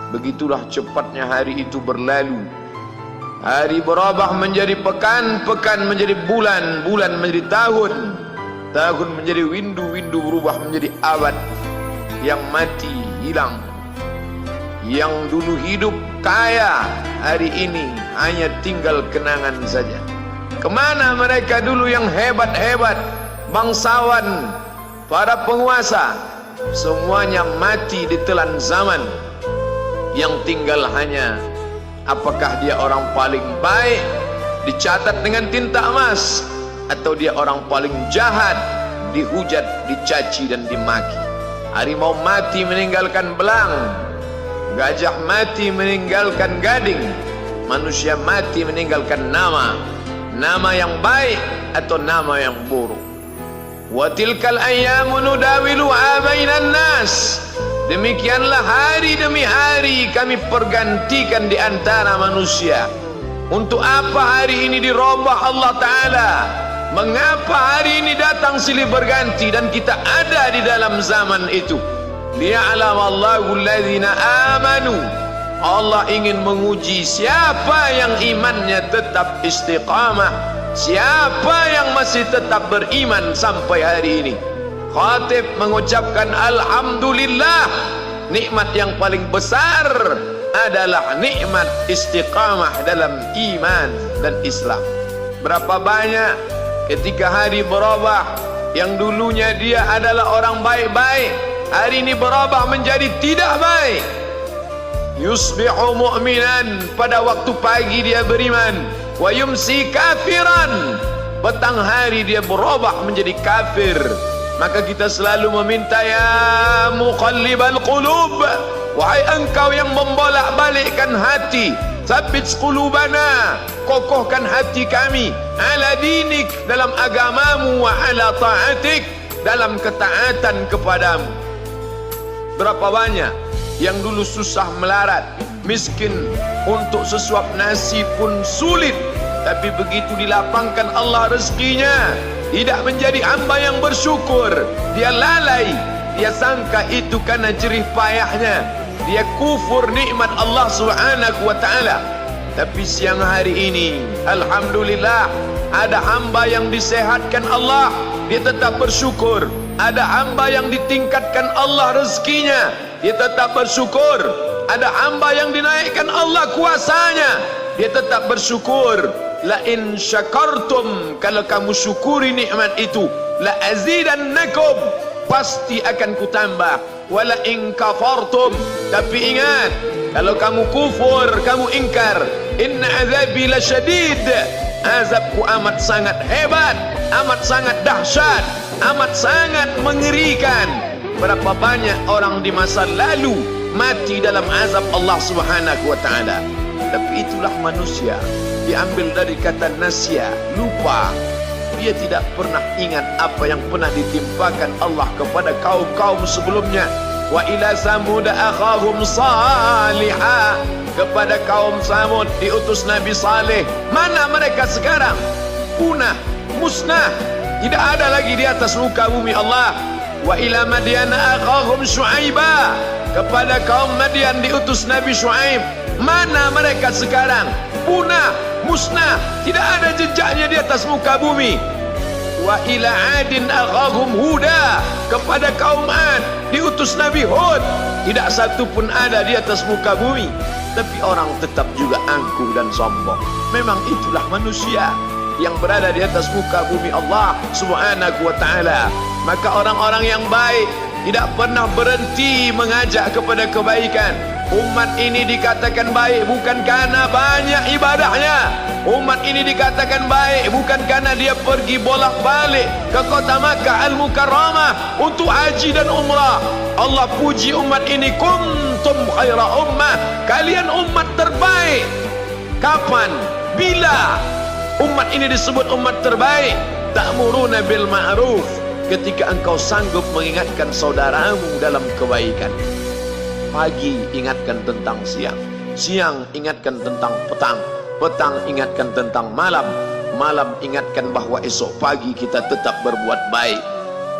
Begitulah cepatnya hari itu berlalu. Hari berubah menjadi pekan, pekan menjadi bulan, bulan menjadi tahun, tahun menjadi windu, windu berubah menjadi abad. Yang mati hilang, yang dulu hidup kaya, hari ini hanya tinggal kenangan saja. Kemana mereka dulu yang hebat-hebat, bangsawan, para penguasa? Semuanya mati ditelan zaman. Yang tinggal hanya apakah dia orang paling baik, dicatat dengan tinta emas, atau dia orang paling jahat, dihujat, dicaci dan dimaki. Harimau mati meninggalkan belang, gajah mati meninggalkan gading, manusia mati meninggalkan nama, nama yang baik atau nama yang buruk. Wa tilkal ayyamu nudawiluha bainan nas. Demikianlah hari demi hari kami pergantikan di antara manusia. Untuk apa hari ini dirubah Allah Ta'ala? Mengapa hari ini datang silih berganti dan kita ada di dalam zaman itu? Liya'lamallahu alladhina amanu. Allah ingin menguji siapa yang imannya tetap istiqamah, siapa yang masih tetap beriman sampai hari ini. Khatib mengucapkan alhamdulillah, nikmat yang paling besar adalah nikmat istiqamah dalam iman dan Islam. Berapa banyak ketika hari berubah, yang dulunya dia adalah orang baik-baik, hari ini berubah menjadi tidak baik. Yusbihu mu'minan, pada waktu pagi dia beriman, wa yumsi kafiran, petang hari dia berubah menjadi kafir. Maka kita selalu meminta, ya muqallibal qulub, wahai engkau yang membolak-balikkan hati, tsabbit qulubana, kokohkan hati kami, ala dinik, dalam agamamu, wa ala ta'atik, dalam ketaatan kepadamu. Berapa banyak yang dulu susah melarat, miskin, untuk sesuap nasi pun sulit, tapi begitu dilapangkan Allah rezekinya, tidak menjadi hamba yang bersyukur. Dia lalai, dia sangka itu karena jerih payahnya, dia kufur nikmat Allah Subhanahu wa ta'ala. Tapi siang hari ini, alhamdulillah, ada hamba yang disehatkan Allah, dia tetap bersyukur. Ada hamba yang ditingkatkan Allah rezekinya, dia tetap bersyukur. Ada hamba yang dinaikkan Allah kuasanya, dia tetap bersyukur. La in syakartum, kalau kamu syukuri nikmat itu, la azidannakum, pasti akan kutambah. Wala in kafartum, tapi ingat, kalau kamu kufur, kamu ingkar, inna azabi lasyadid, azabku amat sangat hebat, amat sangat dahsyat, amat sangat mengerikan. Berapa banyak orang di masa lalu mati dalam azab Allah Subhanahu wa ta'ala. Tapi itulah manusia, diambil dari kata nasya, lupa. Dia tidak pernah ingat apa yang pernah ditimpakan Allah kepada kaum-kaum sebelumnya. Wa ila samud akhahum salihah, kepada kaum Samud diutus Nabi Saleh. Mana mereka sekarang? Punah, musnah, tidak ada lagi di atas muka bumi Allah. Wa ila Madyan akhahum Syuaiba, kepada kaum Madian diutus Nabi Syuaib. Mana mereka sekarang? Punah, musnah, tidak ada jejaknya di atas muka bumi. Wa ila Adin akhahum Huda, kepada kaum Ad diutus Nabi Hud. Tidak satu pun ada di atas muka bumi. Tapi orang tetap juga angkuh dan sombong. Memang itulah manusia yang berada di atas muka bumi Allah Subhanahu wa ta'ala. Maka orang-orang yang baik tidak pernah berhenti mengajak kepada kebaikan. Umat ini dikatakan baik bukan karena banyak ibadahnya. Umat ini dikatakan baik bukan karena dia pergi bolak-balik ke kota Makkah Al-Mukarramah untuk haji dan umrah. Allah puji umat ini, kuntum khaira ummah, kalian umat terbaik. Kapan? Bila umat ini disebut umat terbaik? Ta'muruna bil ma'ruf, ketika engkau sanggup mengingatkan saudaramu dalam kebaikan. Pagi ingatkan tentang siang, siang ingatkan tentang petang, petang ingatkan tentang malam, malam ingatkan bahwa esok pagi kita tetap berbuat baik.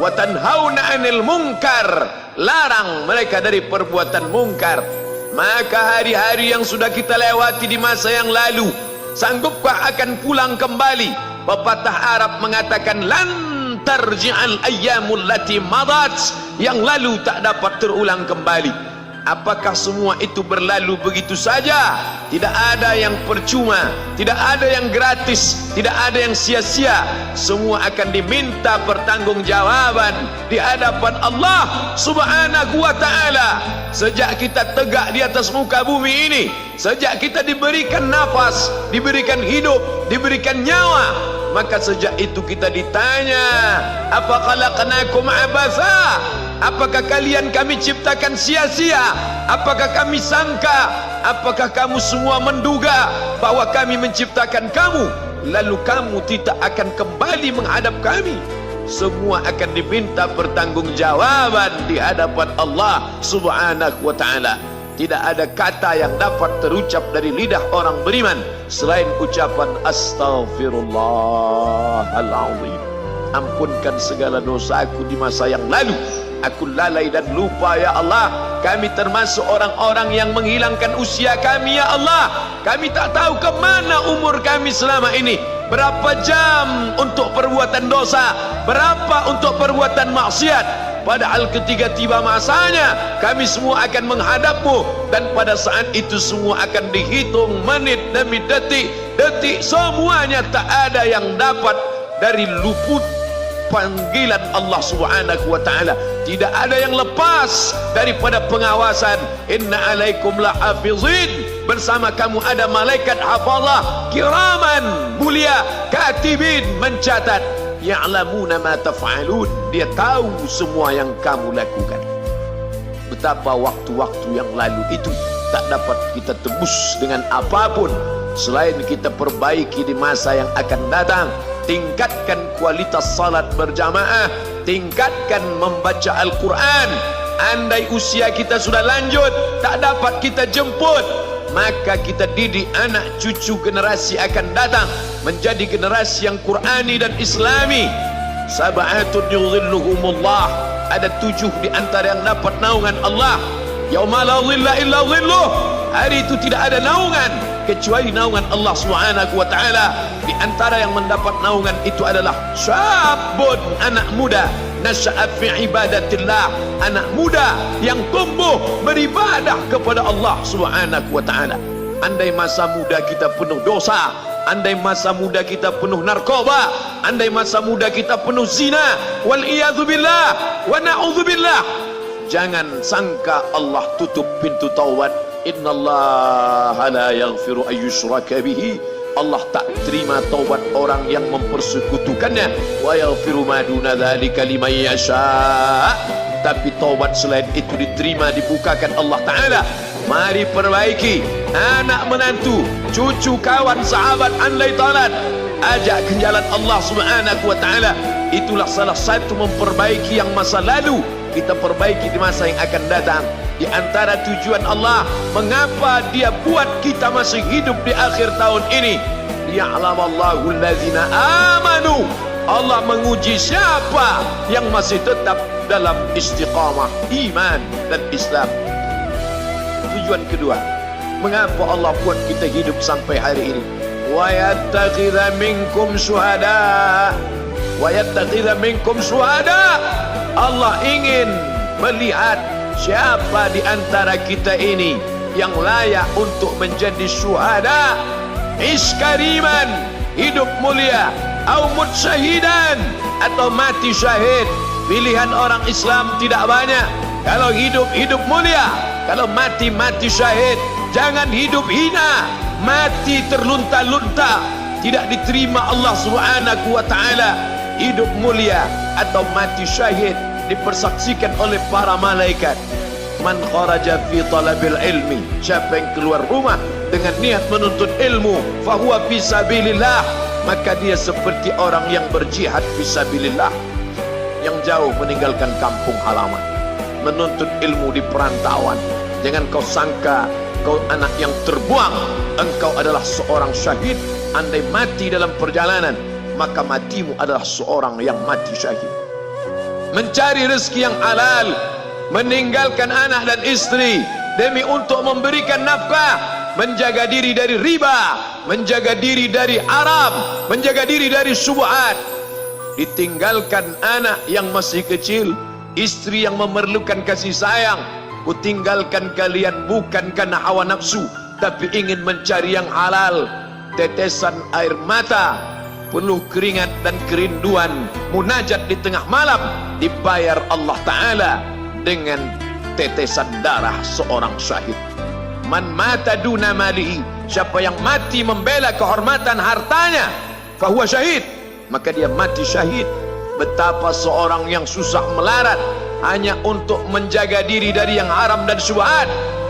Wa tanhauna 'anil munkar, larang mereka dari perbuatan mungkar. Maka hari-hari yang sudah kita lewati di masa yang lalu, sanggupkah akan pulang kembali? Pepatah Arab mengatakan lan tarji'al ayyamul lati madat, yang lalu tak dapat terulang kembali. Apakah semua itu berlalu begitu saja? Tidak ada yang percuma, tidak ada yang gratis, tidak ada yang sia-sia. Semua akan diminta pertanggungjawaban di hadapan Allah Subhanahu wa ta'ala. Sejak kita tegak di atas muka bumi ini, sejak kita diberikan nafas, diberikan hidup, diberikan nyawa, maka sejak itu kita ditanya, apa khalaqnakum abatha? Apakah kalian kami ciptakan sia-sia? Apakah kami sangka? Apakah kamu semua menduga bahwa kami menciptakan kamu lalu kamu tidak akan kembali menghadap kami? Semua akan diminta pertanggungjawaban di hadapan Allah Subhanahu wa ta'ala. Tidak ada kata yang dapat terucap dari lidah orang beriman selain ucapan astaghfirullahaladzim. Ampunkan segala dosaku di masa yang lalu. Aku lalai dan lupa ya Allah. Kami termasuk orang-orang yang menghilangkan usia kami ya Allah. Kami tak tahu ke mana umur kami selama ini. Berapa jam untuk perbuatan dosa, berapa untuk perbuatan maksiat. Padahal ketika tiba masanya, kami semua akan menghadapmu, dan pada saat itu semua akan dihitung menit demi detik. Detik semuanya tak ada yang dapat dari luput panggilan Allah Subhanahu wa ta'ala. Tidak ada yang lepas daripada pengawasan. Inna alaikum lahafizin, bersama kamu ada malaikat hafazah kiraman mulia katibin, mencatat. Ya'lamuna ma taf'alun, dia tahu semua yang kamu lakukan. Betapa waktu-waktu yang lalu itu tak dapat kita tebus dengan apapun selain kita perbaiki di masa yang akan datang. Tingkatkan kualitas salat berjamaah, tingkatkan membaca Al-Quran. Andai usia kita sudah lanjut, tak dapat kita jemput, maka kita didik anak cucu generasi akan datang menjadi generasi yang Qurani dan Islami. Sab'atun yudhilluhumullah, ada 7 di antara yang dapat naungan Allah. Yauma la dhilla illa dhilluh, hari itu tidak ada naungan kecuali naungan Allah Subhanahu wa ta'ala. Di antara yang mendapat naungan itu adalah syabun, anak muda, nasya'at fi ibadatillah, anak muda yang tumbuh beribadah kepada Allah Subhanahu wa ta'ala. Andai masa muda kita penuh dosa, andai masa muda kita penuh narkoba, andai masa muda kita penuh zina, wal iyadzu billah wa na'udzu billah, jangan sangka Allah tutup pintu taubat. Innallaha la yaghfiru ayyushraka bihi, Allah tak terima taubat orang yang mempersekutukannya. Wa yaghfiru ma duna dzalika liman yasha, tapi taubat selain itu diterima, dibukakan Allah Ta'ala. Mari perbaiki anak menantu, cucu, kawan, sahabat, andai talat, ajak ke jalan Allah Subhanahu wa ta'ala. Itulah salah satu memperbaiki yang masa lalu, kita perbaiki di masa yang akan datang. Di antara tujuan Allah mengapa dia buat kita masih hidup di akhir tahun ini, liya'lamallahu allazina amanu, Allah menguji siapa yang masih tetap dalam istiqamah iman dan Islam. Tujuan kedua, mengapa Allah buat kita hidup sampai hari ini? Wa yattakhidha minkum syuhada, wa yattakhidha minkum syuhada, Allah ingin melihat siapa di antara kita ini yang layak untuk menjadi syuhada. Iskariman, hidup mulia, au mutsyahidan, atau mati syahid. Pilihan orang Islam tidak banyak. Kalau hidup, hidup mulia. Kalau mati, mati syahid. Jangan hidup hina, mati terlunta-lunta, tidak diterima Allah Subhanahu wa ta'ala. Hidup mulia atau mati syahid dipersaksikan oleh para malaikat. Man kharaja fi talabil ilmi, siapa yang keluar rumah dengan niat menuntut ilmu, fahuwa fi sabilillah, maka dia seperti orang yang berjihad fi sabilillah, yang jauh meninggalkan kampung halaman, menuntut ilmu di perantauan. Jangan kau sangka kau anak yang terbuang, engkau adalah seorang syahid. Andai mati dalam perjalanan, maka matimu adalah seorang yang mati syahid. Mencari rezeki yang halal, meninggalkan anak dan istri, demi untuk memberikan nafkah, menjaga diri dari riba, menjaga diri dari haram, menjaga diri dari syubhat. Ditinggalkan anak yang masih kecil, istri yang memerlukan kasih sayang. Kutinggalkan kalian bukan karena hawa nafsu, tapi ingin mencari yang halal. Tetesan air mata, penuh keringat dan kerinduan, munajat di tengah malam, dibayar Allah Ta'ala dengan tetesan darah seorang syahid. Man mata duna malihi, siapa yang mati membela kehormatan hartanya, fahuwa syahid, maka dia mati syahid. Betapa seorang yang susah melarat hanya untuk menjaga diri dari yang haram dan syubhat,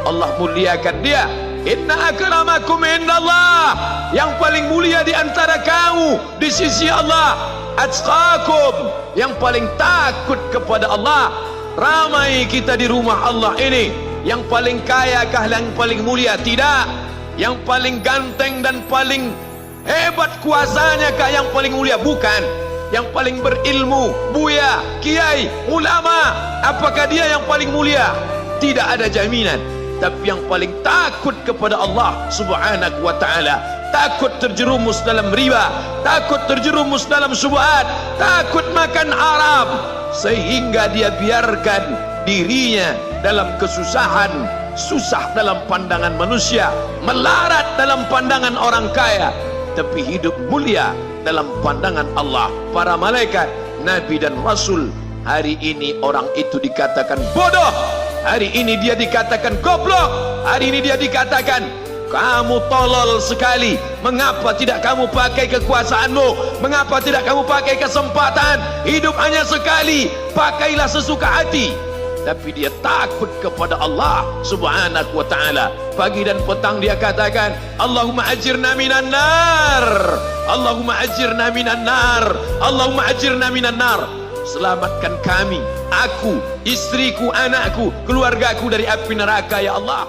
Allah muliakan dia. Inna akramakum indallah, yang paling mulia di antara kamu di sisi Allah, atqakum, yang paling takut kepada Allah. Ramai kita di rumah Allah ini, yang paling kaya kah yang paling mulia? Tidak. Yang paling ganteng dan paling hebat kuasanya kah yang paling mulia? Bukan. Yang paling berilmu, buya, kiai, ulama, apakah dia yang paling mulia? Tidak ada jaminan. Tapi yang paling takut kepada Allah Subhanahu wa ta'ala, takut terjerumus dalam riba, takut terjerumus dalam syubhat, takut makan haram, sehingga dia biarkan dirinya dalam kesusahan, susah dalam pandangan manusia, melarat dalam pandangan orang kaya, tapi hidup mulia dalam pandangan Allah, para malaikat, nabi dan rasul. Hari ini orang itu dikatakan bodoh, hari ini dia dikatakan goblok, hari ini dia dikatakan kamu tolol sekali. Mengapa tidak kamu pakai kekuasaanmu? Mengapa tidak kamu pakai kesempatan? Hidup hanya sekali, pakailah sesuka hati. Tapi dia takut kepada Allah Subhanahu wa ta'ala. Pagi dan petang dia katakan, Allahumma ajirna minan nar, Allahumma ajirna minan nar, Allahumma ajirna minan nar. Selamatkan kami, aku, istriku, anakku, keluargaku dari api neraka ya Allah.